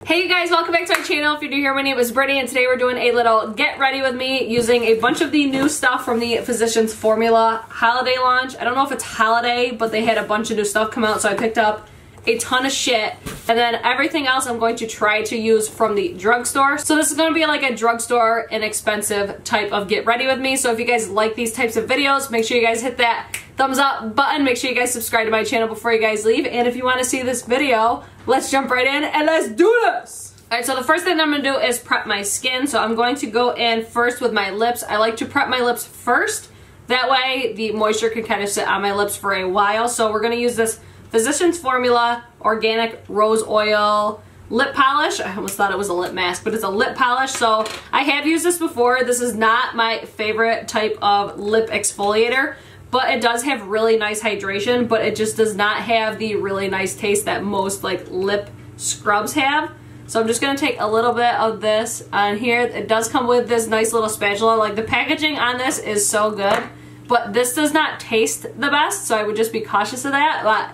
Hey you guys, welcome back to my channel. If you're new here, my name is Brittany and today we're doing a little get ready with me using a bunch of the new stuff from the Physicians Formula holiday launch. I don't know if it's holiday, but they had a bunch of new stuff come out, so I picked up a ton of shit. And then everything else I'm going to try to use from the drugstore. So this is going to be like a drugstore inexpensive type of get ready with me. So if you guys like these types of videos, make sure you guys hit that thumbs up button. Make sure you guys subscribe to my channel before you guys leave. And if you want to see this video, let's jump right in and let's do this. Alright, so the first thing I'm going to do is prep my skin. So I'm going to go in first with my lips. I like to prep my lips first. That way the moisture can kind of sit on my lips for a while. So we're going to use this Physicians Formula Organic Rose Oil Lip Polish. I almost thought it was a lip mask, but it's a lip polish. So I have used this before. This is not my favorite type of lip exfoliator, but it does have really nice hydration, but it just does not have the really nice taste that most like lip scrubs have. So I'm just going to take a little bit of this on here. It does come with this nice little spatula. Like the packaging on this is so good, but this does not taste the best, so I would just be cautious of that. But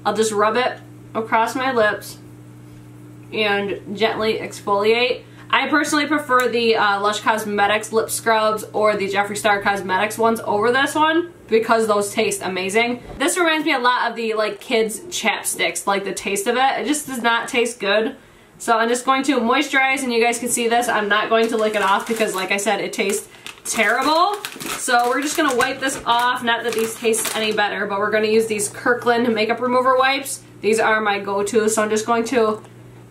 I'll just rub it across my lips and gently exfoliate. I personally prefer the Lush Cosmetics lip scrubs or the Jeffree Star Cosmetics ones over this one because those taste amazing. This reminds me a lot of the like kids chapsticks, like the taste of it. It just does not taste good. So I'm just going to moisturize, and you guys can see this. I'm not going to lick it off because like I said, it tastes terrible. So we're just going to wipe this off. Not that these taste any better, but we're going to use these Kirkland makeup remover wipes. These are my go-to, so I'm just going to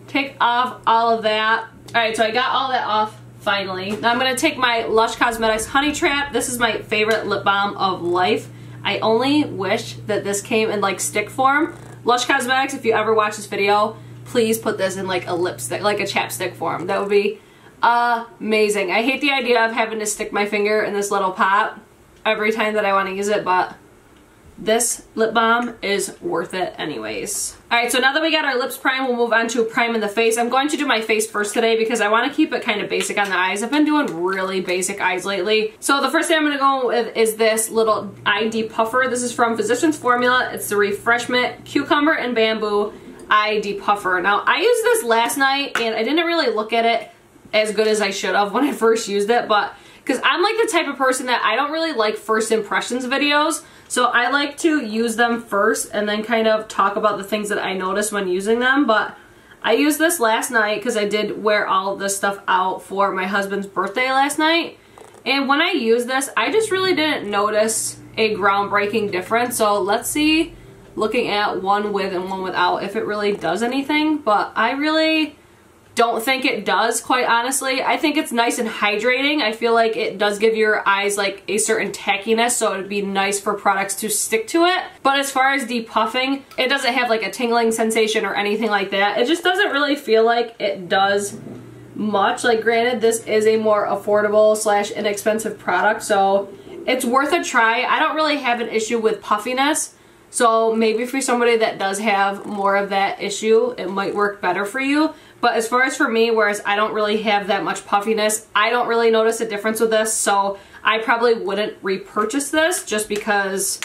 take off all of that. Alright, so I got all that off finally. Now I'm going to take my Lush Cosmetics Honey Trap. This is my favorite lip balm of life. I only wish that this came in like stick form. Lush Cosmetics, if you ever watch this video, please put this in like a lipstick, like a chapstick form. That would be amazing. I hate the idea of having to stick my finger in this little pot every time that I want to use it, but this lip balm is worth it anyways. Alright, so now that we got our lips primed, we'll move on to priming the face. I'm going to do my face first today because I want to keep it kind of basic on the eyes. I've been doing really basic eyes lately. So the first thing I'm going to go with is this little eye depuffer. This is from Physicians Formula. It's the Refreshment Cucumber and Bamboo Eye Depuffer. Now, I used this last night and I didn't really look at it as good as I should have when I first used it, but because I'm like the type of person that I don't really like first impressions videos, so I like to use them first and then kind of talk about the things that I notice when using them. But I used this last night because I did wear all of this stuff out for my husband's birthday last night, and when I used this, I just really didn't notice a groundbreaking difference. So let's see, looking at one with and one without, if it really does anything, but I really don't think it does, quite honestly. I think it's nice and hydrating. I feel like it does give your eyes like a certain tackiness, so it would be nice for products to stick to it. But as far as depuffing, it doesn't have like a tingling sensation or anything like that. It just doesn't really feel like it does much. Like granted, this is a more affordable slash inexpensive product, so it's worth a try. I don't really have an issue with puffiness. So maybe for somebody that does have more of that issue, it might work better for you. But as far as for me, whereas I don't really have that much puffiness, I don't really notice a difference with this. So I probably wouldn't repurchase this just because,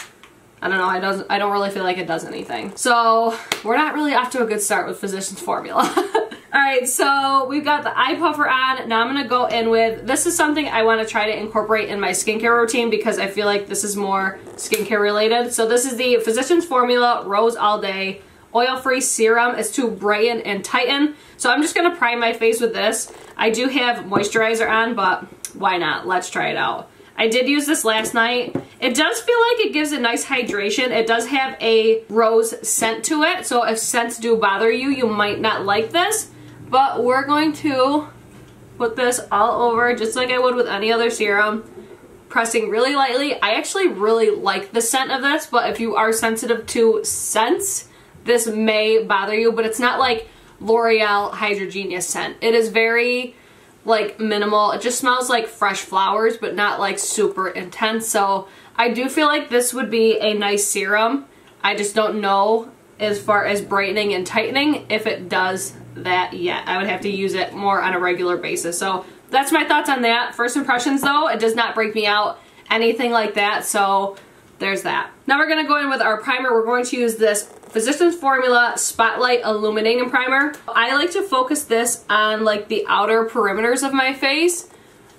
I don't know, I don't really feel like it does anything. So we're not really off to a good start with Physicians Formula. Alright, so we've got the eye puffer on. Now I'm going to go in with, this is something I want to try to incorporate in my skincare routine because I feel like this is more skincare related. So this is the Physicians Formula Rose All Day Oil-Free Serum. It's to brighten and tighten. So I'm just going to prime my face with this. I do have moisturizer on, but why not? Let's try it out. I did use this last night. It does feel like it gives a nice hydration. It does have a rose scent to it, so if scents do bother you, you might not like this. But we're going to put this all over just like I would with any other serum, pressing really lightly. I actually really like the scent of this, but if you are sensitive to scents, this may bother you, but it's not like L'Oreal Hydrogenius scent. It is very like minimal. It just smells like fresh flowers, but not like super intense. So I do feel like this would be a nice serum. I just don't know as far as brightening and tightening if it does that yet. I would have to use it more on a regular basis. So that's my thoughts on that. First impressions though, it does not break me out, anything like that. So there's that. Now we're going to go in with our primer. We're going to use this Physicians Formula Spotlight Illuminating Primer. I like to focus this on like the outer perimeters of my face.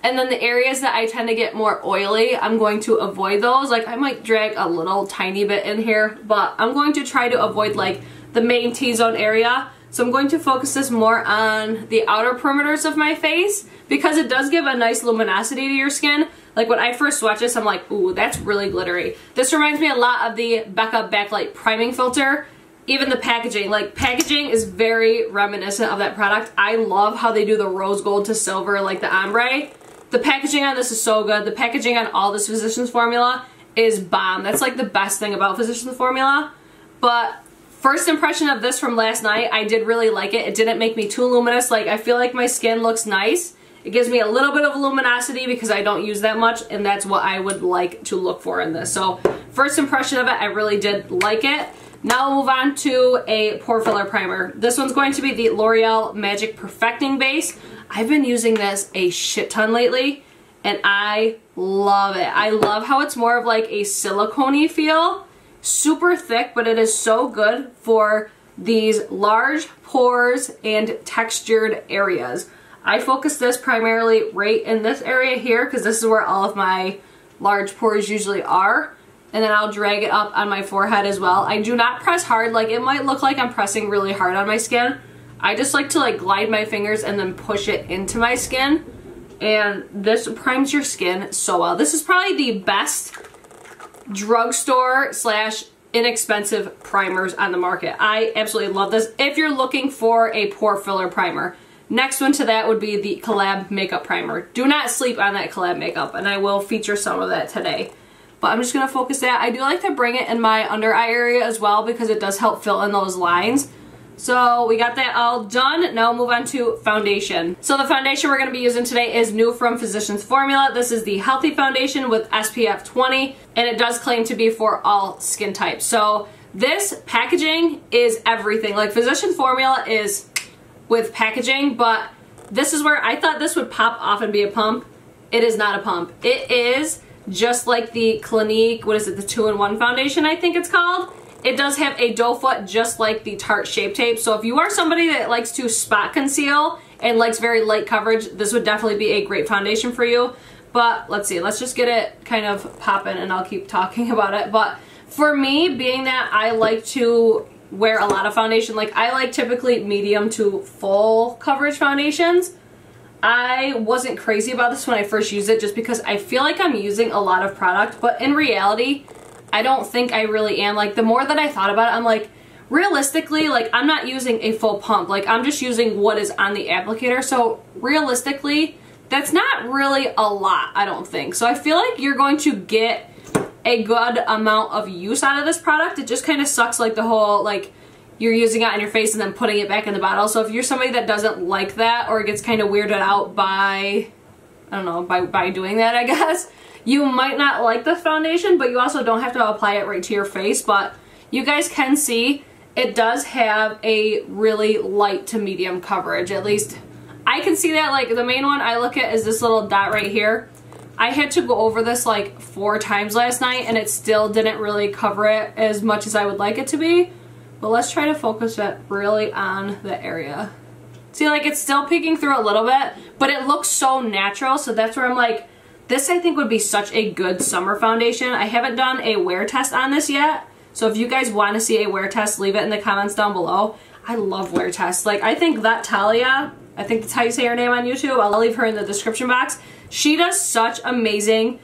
And then the areas that I tend to get more oily, I'm going to avoid those. Like I might drag a little tiny bit in here, but I'm going to try to avoid like the main T-zone area. So I'm going to focus this more on the outer perimeters of my face because it does give a nice luminosity to your skin. Like when I first swatch this, I'm like, ooh, that's really glittery. This reminds me a lot of the Becca Backlight Priming Filter. Even the packaging, like packaging is very reminiscent of that product. I love how they do the rose gold to silver, like the ombre. The packaging on this is so good. The packaging on all this Physicians Formula is bomb. That's like the best thing about Physicians Formula. But first impression of this from last night, I did really like it. It didn't make me too luminous. Like I feel like my skin looks nice. It gives me a little bit of luminosity because I don't use that much, and that's what I would like to look for in this. So first impression of it, I really did like it. Now we'll move on to a pore filler primer. This one's going to be the L'Oreal Magic Perfecting Base. I've been using this a shit ton lately, and I love it. I love how it's more of like a silicone-y feel. Super thick, but it is so good for these large pores and textured areas. I focus this primarily right in this area here because this is where all of my large pores usually are. And then I'll drag it up on my forehead as well. I do not press hard. Like it might look like I'm pressing really hard on my skin. I just like to like glide my fingers and then push it into my skin. And this primes your skin so well. This is probably the best drugstore slash inexpensive primers on the market. I absolutely love this if you're looking for a pore filler primer. Next one to that would be the COL-LAB makeup primer. Do not sleep on that COL-LAB makeup, and I will feature some of that today. But I'm just going to focus that. I do like to bring it in my under eye area as well because it does help fill in those lines. So we got that all done. Now we'll move on to foundation. So the foundation we're going to be using today is new from Physicians Formula. This is the Healthy Foundation with SPF 20, and it does claim to be for all skin types. So this packaging is everything. Like Physicians Formula is with packaging, but this is where I thought this would pop off and be a pump. It is not a pump. It is just like the Clinique, what is it, the 2-in-1 foundation I think it's called. It does have a doe foot just like the Tarte Shape Tape. So if you are somebody that likes to spot conceal and likes very light coverage, this would definitely be a great foundation for you. But let's see, let's just get it kind of popping and I'll keep talking about it. But for me, being that I like to wear a lot of foundation, like I like typically medium to full coverage foundations. I wasn't crazy about this when I first used it just because I feel like I'm using a lot of product, but in reality, I don't think I really am. Like the more that I thought about it, I'm like, realistically, like I'm not using a full pump. Like I'm just using what is on the applicator. So realistically, that's not really a lot, I don't think. So I feel like you're going to get a good amount of use out of this product. It just kind of sucks like the whole, like you're using it on your face and then putting it back in the bottle. So if you're somebody that doesn't like that or gets kind of weirded out by, I don't know, by doing that, I guess, you might not like this foundation, but you also don't have to apply it right to your face. But you guys can see it does have a really light to medium coverage. At least I can see that. Like the main one I look at is this little dot right here. I had to go over this like 4 times last night and it still didn't really cover it as much as I would like it to be. But let's try to focus it really on the area. See, like it's still peeking through a little bit, but it looks so natural. So that's where I'm like, this I think would be such a good summer foundation. I haven't done a wear test on this yet. So if you guys want to see a wear test, leave it in the comments down below. I love wear tests. Like I think that Talia, I think that's how you say her name on YouTube. I'll leave her in the description box. She does such amazing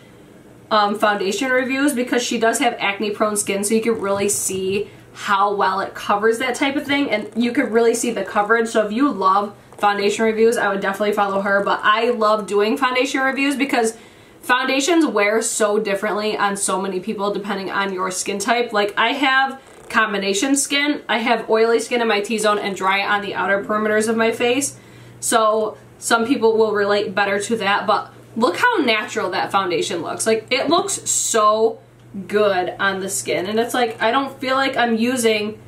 foundation reviews because she does have acne prone skin, so you can really see how well it covers that type of thing, and you could really see the coverage. So if you love foundation reviews, I would definitely follow her. But I love doing foundation reviews because foundations wear so differently on so many people depending on your skin type. Like I have combination skin. I have oily skin in my T-zone and dry on the outer perimeters of my face. So some people will relate better to that, but look how natural that foundation looks. Like it looks so good on the skin, and it's like I don't feel like I'm using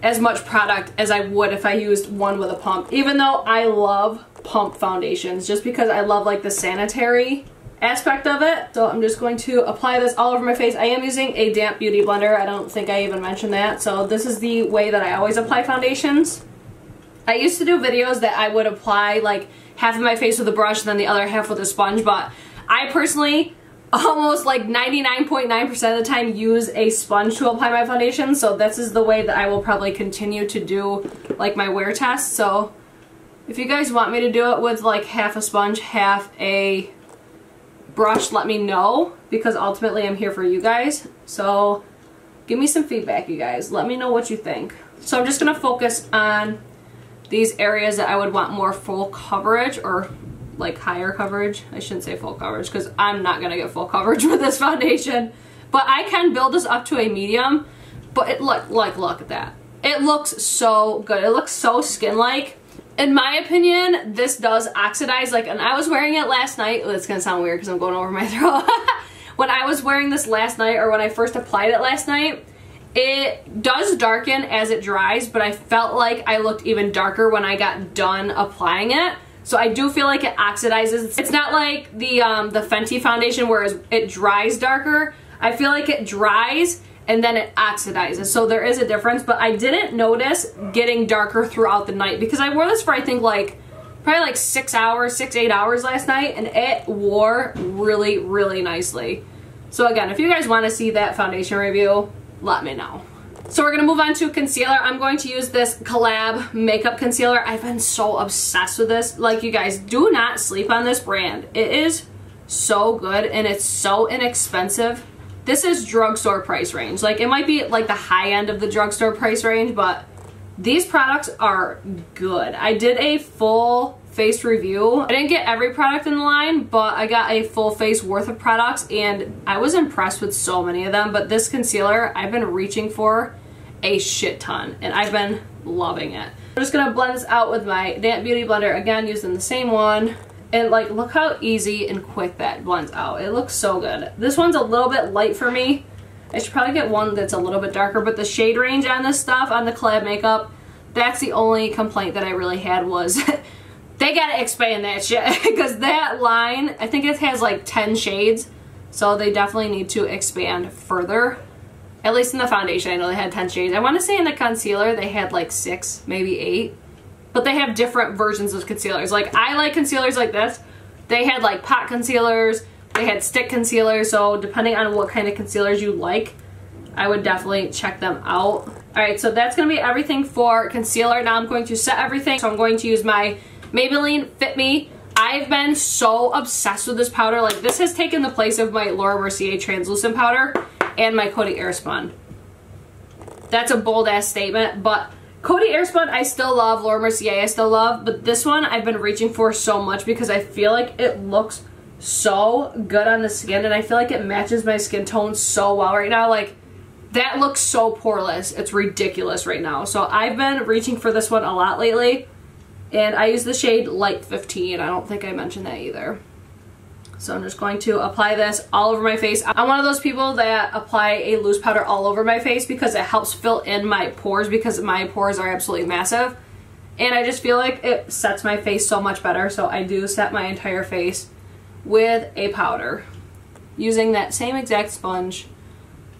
as much product as I would if I used one with a pump, even though I love pump foundations just because I love like the sanitary aspect of it. So I'm just going to apply this all over my face. I am using a damp beauty blender. I don't think I even mentioned that. So this is the way that I always apply foundations. I used to do videos that I would apply like half of my face with a brush and then the other half with a sponge, but I personally almost like 99.9% of the time use a sponge to apply my foundation. So this is the way that I will probably continue to do like my wear test. So if you guys want me to do it with like half a sponge, half a brush, let me know, because ultimately I'm here for you guys. So give me some feedback, you guys. Let me know what you think. So I'm just gonna focus on these areas that I would want more full coverage, or like higher coverage. I shouldn't say full coverage because I'm not gonna get full coverage with this foundation, but I can build this up to a medium. But it look at that. It looks so good. It looks so skin-like. In my opinion, this does oxidize. Like, and I was wearing it last night. Oh, it's gonna sound weird because I'm going over my throat. When I was wearing this last night, or when I first applied it last night, it does darken as it dries, but I felt like I looked even darker when I got done applying it. So I do feel like it oxidizes. It's not like the Fenty foundation where it dries darker. I feel like it dries and then it oxidizes. So there is a difference, but I didn't notice getting darker throughout the night because I wore this for I think like probably like 6 hours, 8 hours last night, and it wore really, really nicely. So again, if you guys want to see that foundation review, let me know. So we're gonna move on to concealer. I'm going to use this COL-LAB makeup concealer. I've been so obsessed with this. Like, you guys, do not sleep on this brand. It is so good and it's so inexpensive. This is drugstore price range. Like, it might be like the high end of the drugstore price range, but these products are good. I did a full face review. I didn't get every product in the line, but I got a full face worth of products and I was impressed with so many of them. But this concealer, I've been reaching for a shit ton and I've been loving it. I'm just gonna blend this out with my damp beauty blender, again using the same one. And like, look how easy and quick that blends out. It looks so good. This one's a little bit light for me. I should probably get one that's a little bit darker, but the shade range on this stuff, on the COL-LAB makeup, that's the only complaint that I really had was they gotta expand that shit because that line, I think it has like 10 shades, so they definitely need to expand further. At least in the foundation, I know they had 10 shades. I want to say in the concealer they had like 6, maybe 8, but they have different versions of concealers. Like, I like concealers like this. They had like pot concealers, they had stick concealers, so depending on what kind of concealers you like, I would definitely check them out. Alright, so that's going to be everything for concealer. Now I'm going to set everything. So I'm going to use my Maybelline Fit Me. I've been so obsessed with this powder. Like, this has taken the place of my Laura Mercier translucent powder and my Coty Airspun. That's a bold ass statement, but Coty Airspun I still love, Laura Mercier I still love, but this one I've been reaching for so much because I feel like it looks so good on the skin and I feel like it matches my skin tone so well right now. Like, that looks so poreless. It's ridiculous right now. So I've been reaching for this one a lot lately. And I use the shade Light 15. I don't think I mentioned that either. So I'm just going to apply this all over my face. I'm one of those people that apply a loose powder all over my face because it helps fill in my pores, because my pores are absolutely massive. And I just feel like it sets my face so much better. So I do set my entire face with a powder using that same exact sponge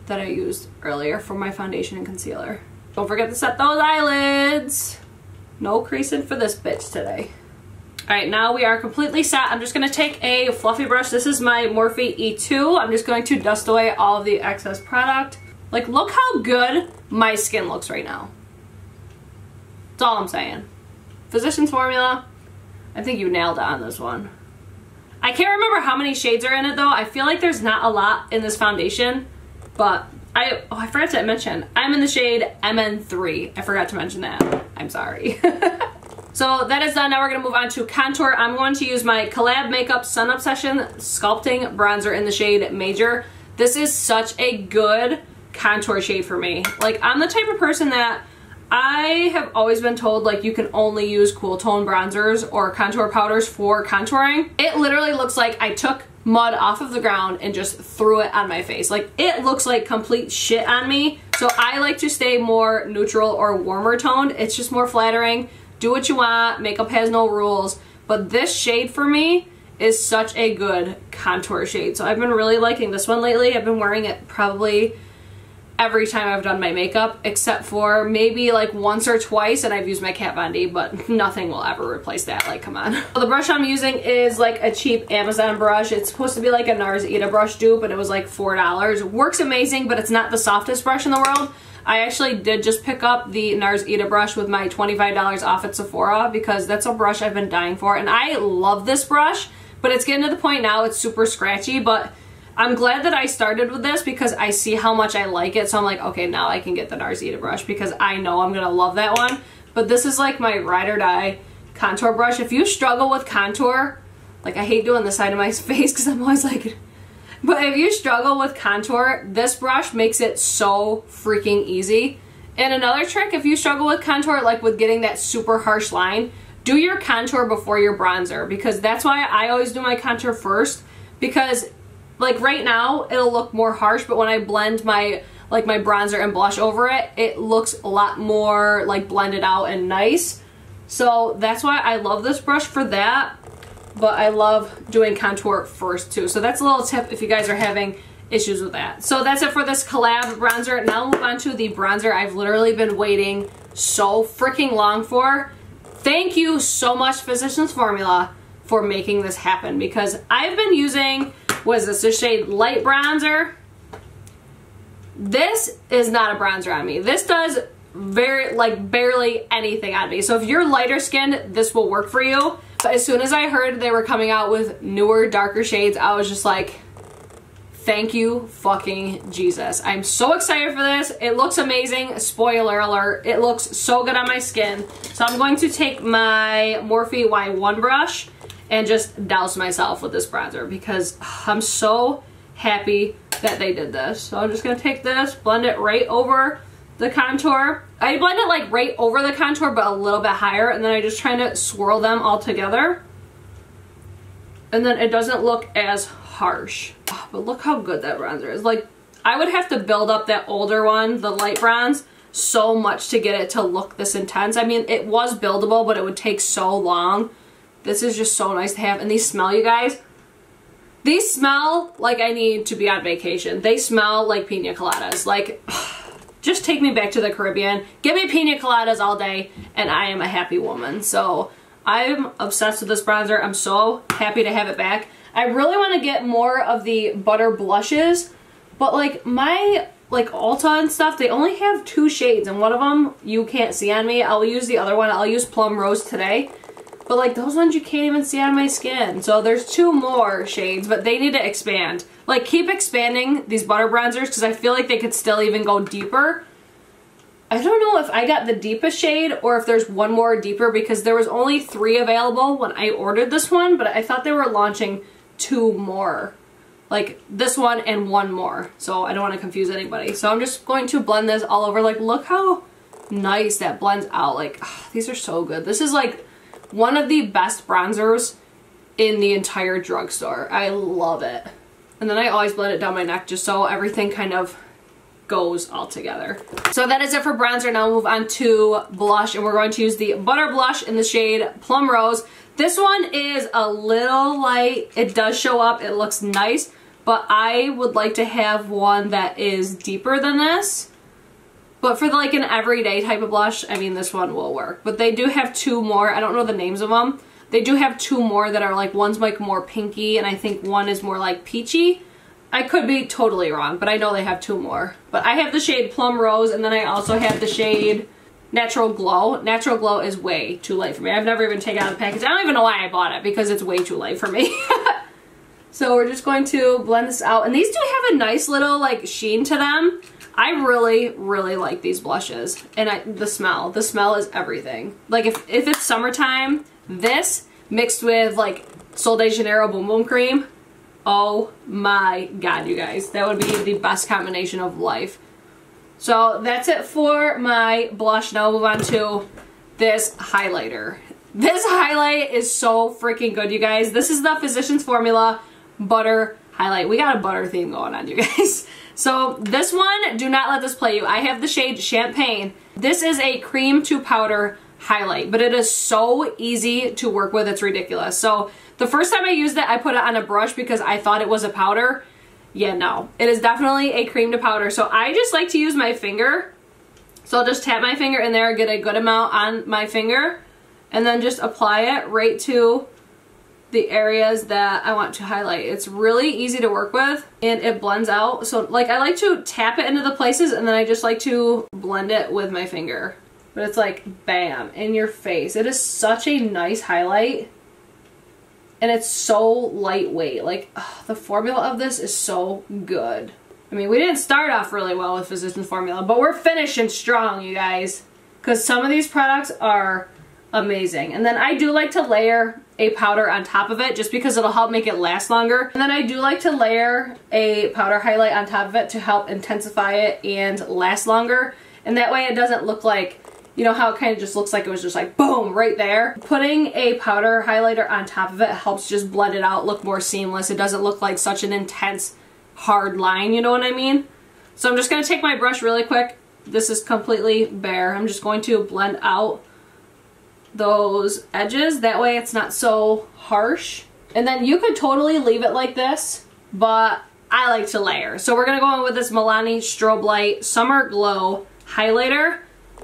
that I used earlier for my foundation and concealer. Don't forget to set those eyelids. No creasing for this bitch today. Alright, now we are completely set. I'm just going to take a fluffy brush. This is my Morphe E2. I'm just going to dust away all of the excess product. Like, look how good my skin looks right now. That's all I'm saying. Physicians Formula, I think you nailed it on this one. I can't remember how many shades are in it though. I feel like there's not a lot in this foundation, but I forgot to mention, I'm in the shade MN3. I forgot to mention that. I'm sorry. So that is done. Now we're going to move on to contour. I'm going to use my COL-LAB Makeup Sun Obsession Sculpting Bronzer in the shade Major. This is such a good contour shade for me. Like, I'm the type of person that I have always been told, like, you can only use cool tone bronzers or contour powders for contouring. It literally looks like I took mud off of the ground and just threw it on my face. Like, it looks like complete shit on me. So I like to stay more neutral or warmer toned. It's just more flattering. Do what you want. Makeup has no rules. But this shade for me is such a good contour shade. So I've been really liking this one lately. I've been wearing it probably every time I've done my makeup, except for maybe like once or twice, and I've used my Kat Von D, but nothing will ever replace that. Like, come on. So the brush I'm using is like a cheap Amazon brush. It's supposed to be like a NARS Ita brush dupe, and it was like $4. Works amazing, but it's not the softest brush in the world. I actually did just pick up the NARS Ita brush with my $25 off at Sephora because that's a brush I've been dying for, and I love this brush, but it's getting to the point now it's super scratchy, but I'm glad that I started with this because I see how much I like it, so I'm like, okay, now I can get the NARS Ita brush because I know I'm gonna love that one. But this is like my ride or die contour brush. If you struggle with contour, like, I hate doing the side of my face because I'm always like, but if you struggle with contour, this brush makes it so freaking easy. And another trick, if you struggle with contour, like with getting that super harsh line, do your contour before your bronzer, because that's why I always do my contour first, because like right now it'll look more harsh, but when I blend my my bronzer and blush over it, it looks a lot more like blended out and nice. So that's why I love this brush for that, but I love doing contour first too. So that's a little tip if you guys are having issues with that. So that's it for this collab bronzer. Now we'll move on to the bronzer I've literally been waiting so freaking long for. Thank you so much, Physicians Formula, for making this happen, because I've been using, what is this, the shade Light Bronzer. This is not a bronzer on me. This does barely anything on me. So if you're lighter skinned, this will work for you. But as soon as I heard they were coming out with newer, darker shades, I was just like, thank you fucking Jesus. I'm so excited for this. It looks amazing. Spoiler alert, it looks so good on my skin. So I'm going to take my Morphe Y1 brush and just douse myself with this bronzer because I'm so happy that they did this. So I'm just gonna take this, blend it right over the contour. I blend it like right over the contour, but a little bit higher, and then I just try to swirl them all together. And then it doesn't look as harsh. Oh, but look how good that bronzer is. Like, I would have to build up that older one, the light bronze, so much to get it to look this intense. I mean, it was buildable, but it would take so long. This is just so nice to have. And these smell, you guys, these smell like I need to be on vacation. They smell like pina coladas. Like, just take me back to the Caribbean. Give me pina coladas all day and I am a happy woman. So I'm obsessed with this bronzer. I'm so happy to have it back. I really want to get more of the butter blushes, but like my Ulta and stuff, they only have 2 shades, and one of them you can't see on me. I'll use the other one. I'll use Plum Rose today. But like those ones you can't even see on my skin. So there's 2 more shades, but they need to expand. Like, keep expanding these butter bronzers because I feel like they could still even go deeper. I don't know if I got the deepest shade or if there's one more deeper, because there was only 3 available when I ordered this one, but I thought they were launching 2 more. Like this one and 1 more. So I don't want to confuse anybody. So I'm just going to blend this all over. Like, look how nice that blends out. Like, oh, these are so good. This is like one of the best bronzers in the entire drugstore. I love it. And then I always blend it down my neck just so everything kind of goes all together. So that is it for bronzer. Now we'll move on to blush, and we're going to use the Butter Blush in the shade Plum Rose. This one is a little light. It does show up. It looks nice, but I would like to have one that is deeper than this. But for like an everyday type of blush, I mean, this one will work. But they do have 2 more. I don't know the names of them. They do have 2 more that are like, one's like more pinky, and I think one is more like peachy. I could be totally wrong, but I know they have 2 more. But I have the shade Plum Rose, and then I also have the shade Natural Glow. Natural Glow is way too light for me. I've never even taken out the package. I don't even know why I bought it, because it's way too light for me. So we're just going to blend this out. And these do have a nice little like sheen to them. I really, really like these blushes. And the smell is everything. Like if it's summertime, this mixed with like Sol de Janeiro Boom Boom Cream, oh my god, you guys. That would be the best combination of life. So that's it for my blush. Now we'll move on to this highlighter. This highlight is so freaking good, you guys. This is the Physicians Formula Butter Highlight. We got a butter theme going on, you guys. So this one, do not let this play you. I have the shade Champagne. This is a cream to powder highlight, but it is so easy to work with, it's ridiculous. So the first time I used it, I put it on a brush because I thought it was a powder. Yeah, no, it is definitely a cream to powder. So I just like to use my finger. So I'll just tap my finger in there, get a good amount on my finger, and then just apply it right to the areas that I want to highlight. It's really easy to work with and it blends out. So like I like to tap it into the places and then I just like to blend it with my finger. But it's like bam, in your face. It is such a nice highlight and it's so lightweight. Like the formula of this is so good. I mean, we didn't start off really well with Physicians Formula, but we're finishing strong, you guys, because some of these products are amazing. And then I do like to layer a powder on top of it just because it'll help make it last longer. And then I do like to layer a powder highlight on top of it to help intensify it and last longer. And that way it doesn't look like, you know how it kind of just looks like it was just like boom right there. Putting a powder highlighter on top of it helps just blend it out, look more seamless. It doesn't look like such an intense hard line, you know what I mean? So I'm just going to take my brush really quick. This is completely bare. I'm just going to blend out those edges. That way it's not so harsh. And then you could totally leave it like this, but I like to layer. So we're going to go in with this Milani Strobe Light Summer Glow Highlighter.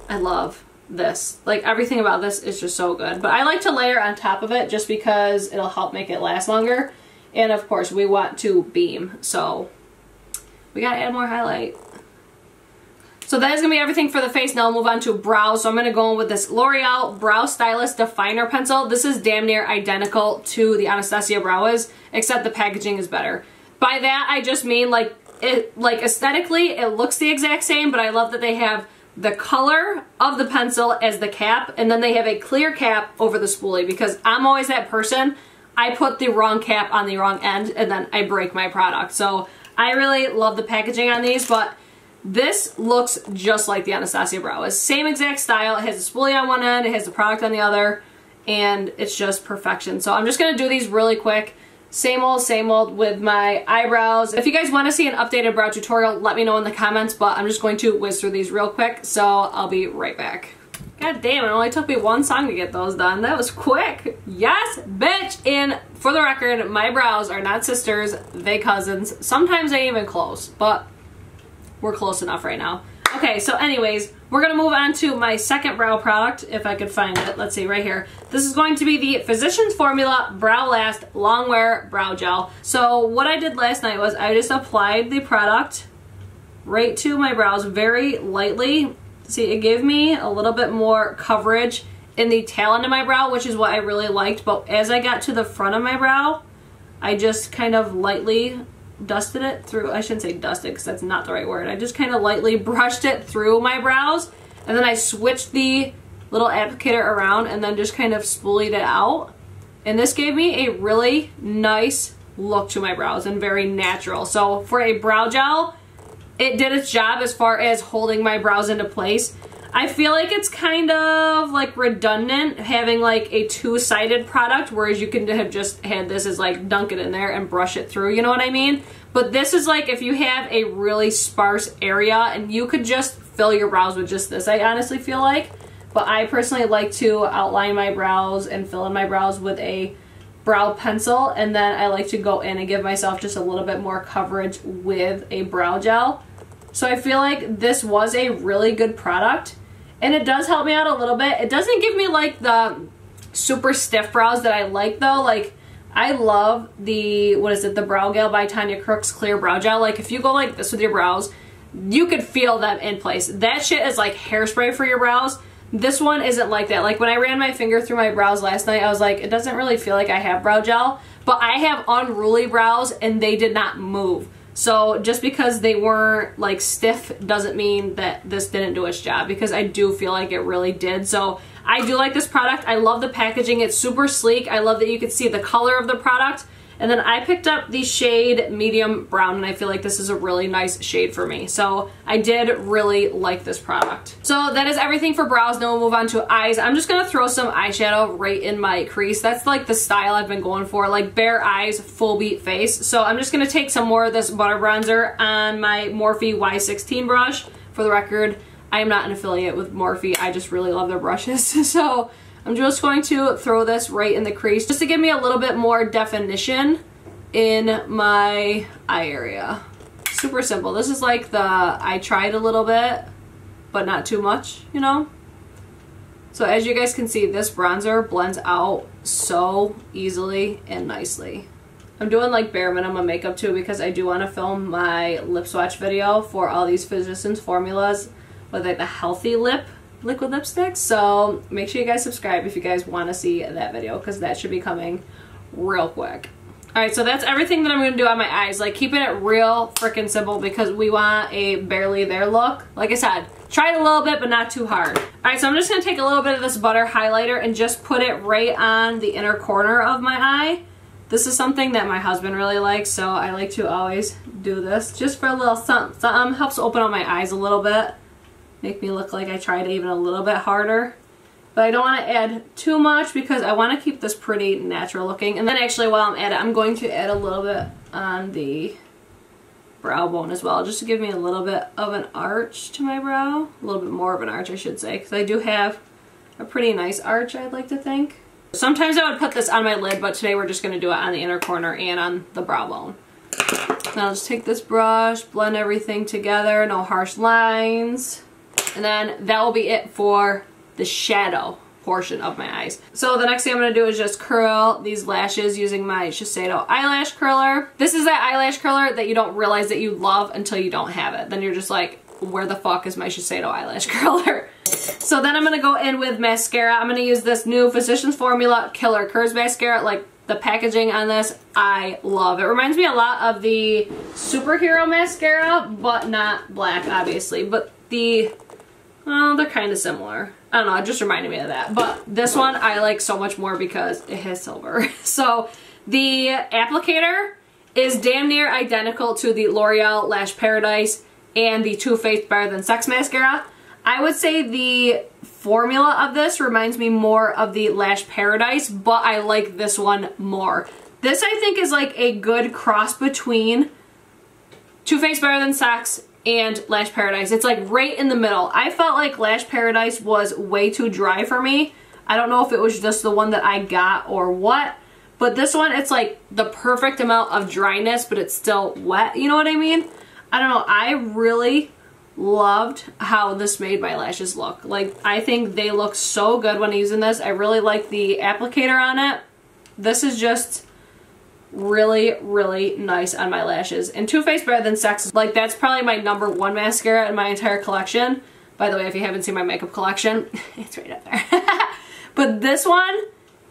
I love this. Like everything about this is just so good. But I like to layer on top of it just because it'll help make it last longer. And of course we want to beam, so we gotta add more highlight. So that is gonna be everything for the face. Now I'll move on to brows. So I'm gonna go in with this L'Oreal Brow Stylist Definer Pencil. This is damn near identical to the Anastasia Brow is, except the packaging is better. By that I just mean like aesthetically it looks the exact same, but I love that they have the color of the pencil as the cap, and then they have a clear cap over the spoolie, because I'm always that person. I put the wrong cap on the wrong end and then I break my product. So I really love the packaging on these, but this looks just like the Anastasia Brow. It's same exact style. It has a spoolie on one end, it has the product on the other, and it's just perfection. So I'm just going to do these really quick. Same old with my eyebrows. If you guys want to see an updated brow tutorial, let me know in the comments, but I'm just going to whiz through these real quick, so I'll be right back. God damn, it only took me one song to get those done. That was quick. Yes, bitch! And for the record, my brows are not sisters, they cousins. Sometimes they even close, but we're close enough right now. Okay, so anyways, we're gonna move on to my second brow product, if I could find it. Let's see, right here. This is going to be the Physicians Formula Brow Last Long Wear Brow Gel. So what I did last night was I just applied the product right to my brows very lightly. See, it gave me a little bit more coverage in the tail end of my brow, which is what I really liked. But as I got to the front of my brow, I just kind of lightly dusted it through. I shouldn't say dusted because that's not the right word. I just kind of lightly brushed it through my brows, and then I switched the little applicator around and then just kind of spoolied it out. And this gave me a really nice look to my brows and very natural. So for a brow gel, it did its job as far as holding my brows into place. I feel like it's kind of like redundant having like a two-sided product, whereas you can have just had this as like dunk it in there and brush it through, you know what I mean? But this is like if you have a really sparse area and you could just fill your brows with just this, I honestly feel like. But I personally like to outline my brows and fill in my brows with a brow pencil, and then I like to go in and give myself just a little bit more coverage with a brow gel. So I feel like this was a really good product, and it does help me out a little bit. It doesn't give me like the super stiff brows that I like though. Like I love the, what is it, the Brow Gel by Tanya Crooks Clear Brow Gel. Like if you go like this with your brows, you could feel them in place. That shit is like hairspray for your brows. This one isn't like that. Like when I ran my finger through my brows last night, I was like, it doesn't really feel like I have brow gel, but I have unruly brows and they did not move. So just because they weren't like stiff doesn't mean that this didn't do its job, because I do feel like it really did. So I do like this product. I love the packaging. It's super sleek. I love that you can see the color of the product. And then I picked up the shade medium brown, and I feel like this is a really nice shade for me. So I did really like this product. So that is everything for brows. Now we'll move on to eyes. I'm just gonna throw some eyeshadow right in my crease. That's like the style I've been going for, like bare eyes, full beat face. So I'm just gonna take some more of this butter bronzer on my Morphe Y16 brush. For the record, I'm not an affiliate with Morphe. I just really love their brushes. So I'm just going to throw this right in the crease just to give me a little bit more definition in my eye area. Super simple. This is like I tried a little bit, but not too much, you know? So as you guys can see, this bronzer blends out so easily and nicely. I'm doing like bare minimum makeup too because I do want to film my lip swatch video for all these Physicians formulas with like the healthy liquid lipsticks. So make sure you guys subscribe if you guys want to see that video because that should be coming real quick. Alright, so that's everything that I'm going to do on my eyes. Like, keeping it real freaking simple because we want a barely there look. Like I said, try it a little bit, but not too hard. Alright, so I'm just going to take a little bit of this butter highlighter and just put it right on the inner corner of my eye. This is something that my husband really likes, so I like to always do this. Just for a little something. Helps open up my eyes a little bit. Make me look like I tried even a little bit harder. But I don't want to add too much because I want to keep this pretty natural looking. And then actually while I'm at it, I'm going to add a little bit on the brow bone as well, just to give me a little bit of an arch to my brow. A little bit more of an arch, I should say, because I do have a pretty nice arch, I'd like to think. Sometimes I would put this on my lid, but today we're just going to do it on the inner corner and on the brow bone. Now I'll just take this brush, blend everything together, no harsh lines. And then that will be it for the shadow portion of my eyes. So the next thing I'm going to do is just curl these lashes using my Shiseido eyelash curler. This is that eyelash curler that you don't realize that you love until you don't have it. Then you're just like, where the fuck is my Shiseido eyelash curler? So then I'm going to go in with mascara. I'm going to use this new Physicians Formula Killer Curves mascara. Like, the packaging on this, I love. It reminds me a lot of the Superhero mascara, but not black, obviously. But well, they're kind of similar. I don't know, it just reminded me of that. But this one I like so much more because it has silver. So the applicator is damn near identical to the L'Oreal Lash Paradise and the Too Faced Better Than Sex mascara. I would say the formula of this reminds me more of the Lash Paradise, but I like this one more. This I think is like a good cross between Too Faced Better Than Sex and Lash Paradise. It's like right in the middle. I felt like Lash Paradise was way too dry for me. I don't know if it was just the one that I got or what, but this one, it's like the perfect amount of dryness, but it's still wet. You know what I mean? I don't know. I really loved how this made my lashes look. Like, I think they look so good when using this. I really like the applicator on it. This is just really, really nice on my lashes. And Too Faced Better Than Sex, like, that's probably my #1 mascara in my entire collection. By the way, if you haven't seen my makeup collection, it's right up there. But this one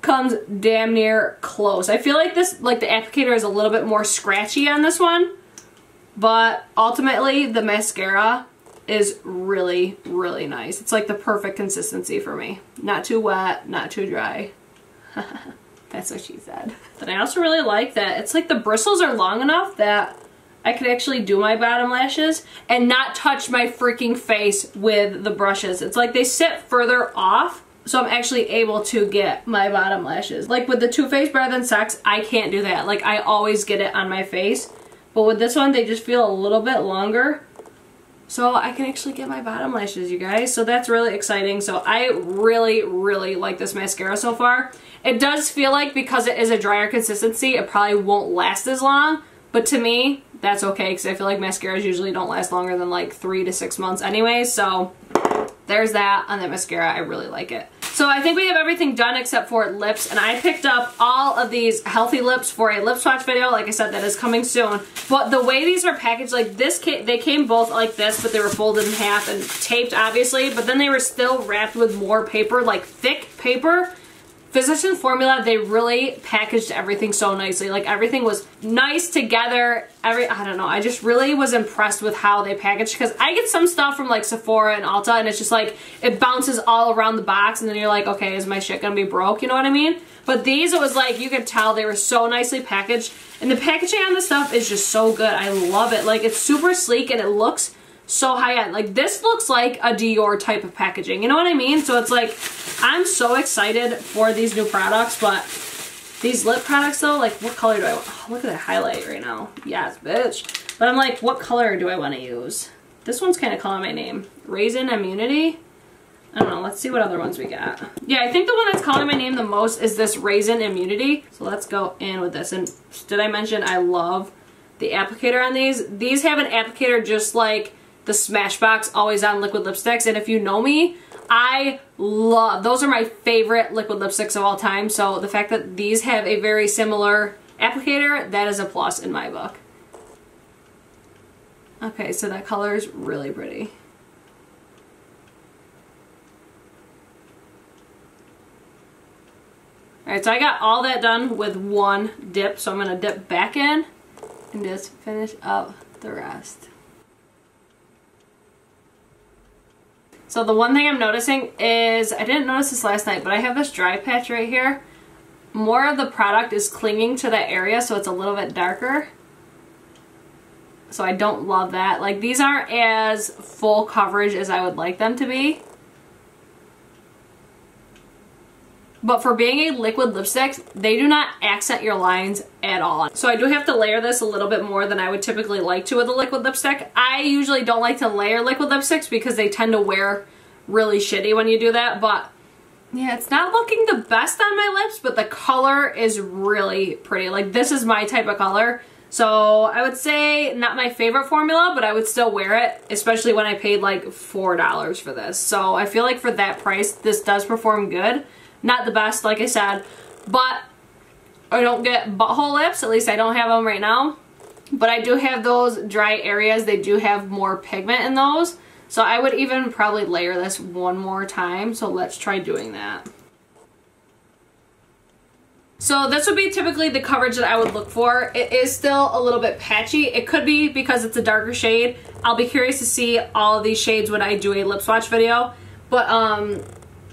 comes damn near close. I feel like this, like, the applicator is a little bit more scratchy on this one, but ultimately the mascara is really, really nice. It's like the perfect consistency for me. Not too wet, not too dry. That's what she said. But I also really like that it's like the bristles are long enough that I could actually do my bottom lashes and not touch my freaking face with the brushes. It's like they sit further off, so I'm actually able to get my bottom lashes. Like with the Too Faced Better Than Sex, I can't do that. Like, I always get it on my face. But with this one, they just feel a little bit longer. So I can actually get my bottom lashes, you guys. So that's really exciting. So I really, really like this mascara so far. It does feel like because it is a drier consistency, it probably won't last as long. But to me, that's okay because I feel like mascaras usually don't last longer than like 3 to 6 months anyway. So there's that on that mascara. I really like it. So I think we have everything done except for lips, and I picked up all of these healthy lips for a lip swatch video. Like I said, that is coming soon. But the way these are packaged, like this, they came both like this, but they were folded in half and taped, obviously. But then they were still wrapped with more paper, like thick paper. Physicians Formula, they really packaged everything so nicely. Like, everything was nice together. I don't know, I just really was impressed with how they packaged, because I get some stuff from like Sephora and Ulta and it's just like, it bounces all around the box and then you're like, okay, is my shit gonna be broke? You know what I mean? But these, it was like, you could tell they were so nicely packaged, and the packaging on this stuff is just so good. I love it. Like, it's super sleek and it looks so high-end. Like, this looks like a Dior type of packaging, you know what I mean? So it's like, I'm so excited for these new products. But these lip products though, like, what color do I want? Oh, look at that highlight right now. Yes, bitch. But I'm like, what color do I want to use? This one's kind of calling my name. Raisin Immunity. I don't know. Let's see what other ones we got. Yeah, I think the one that's calling my name the most is this Raisin Immunity. So let's go in with this. And did I mention I love the applicator on these? These have an applicator just like the Smashbox Always On liquid lipsticks. And if you know me, I love, those are my favorite liquid lipsticks of all time. So the fact that these have a very similar applicator, that is a plus in my book. Okay, so that color is really pretty. Alright, so I got all that done with one dip, so I'm going to dip back in and just finish up the rest. So the one thing I'm noticing is, I didn't notice this last night, but I have this dry patch right here. More of the product is clinging to that area, so it's a little bit darker. So I don't love that. Like, these aren't as full coverage as I would like them to be. But for being a liquid lipstick, they do not accent your lines at all. So I do have to layer this a little bit more than I would typically like to with a liquid lipstick. I usually don't like to layer liquid lipsticks because they tend to wear really shitty when you do that. But yeah, it's not looking the best on my lips, but the color is really pretty. Like, this is my type of color. So I would say not my favorite formula, but I would still wear it, especially when I paid like $4 for this. So I feel like for that price, this does perform good. Not the best, like I said, but I don't get butthole lips. At least I don't have them right now. But I do have those dry areas. They do have more pigment in those. So I would even probably layer this one more time. So let's try doing that. So this would be typically the coverage that I would look for. It is still a little bit patchy. It could be because it's a darker shade. I'll be curious to see all of these shades when I do a lip swatch video. But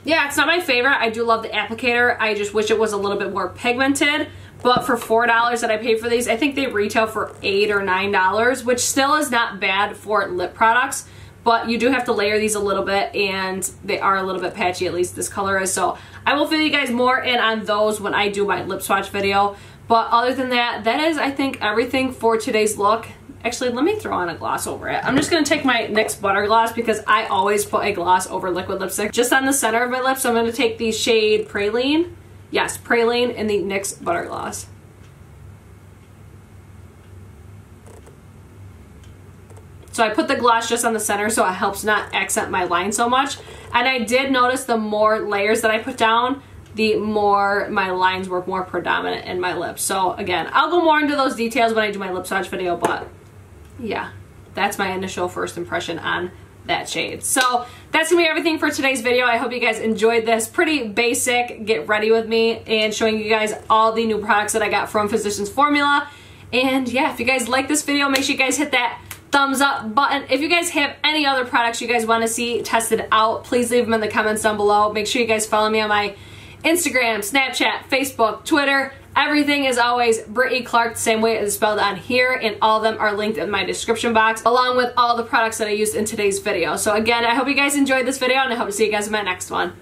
yeah, it's not my favorite. I do love the applicator. I just wish it was a little bit more pigmented. But for $4 that I paid for these, I think they retail for $8 or $9, which still is not bad for lip products. But you do have to layer these a little bit, and they are a little bit patchy, at least this color is. So I will fill you guys more in on those when I do my lip swatch video. But other than that, that is, I think, everything for today's look. Actually, let me throw on a gloss over it. I'm just going to take my NYX Butter Gloss because I always put a gloss over liquid lipstick just on the center of my lips. So I'm going to take the shade Praline. Yes, Praline in the NYX Butter Gloss. So I put the gloss just on the center so it helps not accent my line so much. And I did notice the more layers that I put down, the more my lines were more predominant in my lips. So again, I'll go more into those details when I do my lip swatch video, but yeah, that's my initial first impression on that shade. So that's gonna be everything for today's video. I hope you guys enjoyed this pretty basic get ready with me and showing you guys all the new products that I got from Physicians Formula. And yeah, if you guys like this video, make sure you guys hit that thumbs up button. If you guys have any other products you guys want to see tested out, please leave them in the comments down below. Make sure you guys follow me on my Instagram, Snapchat, Facebook, Twitter. Everything is always Briteclarke, the same way it's spelled on here, and all of them are linked in my description box, along with all the products that I used in today's video. So again, I hope you guys enjoyed this video, and I hope to see you guys in my next one.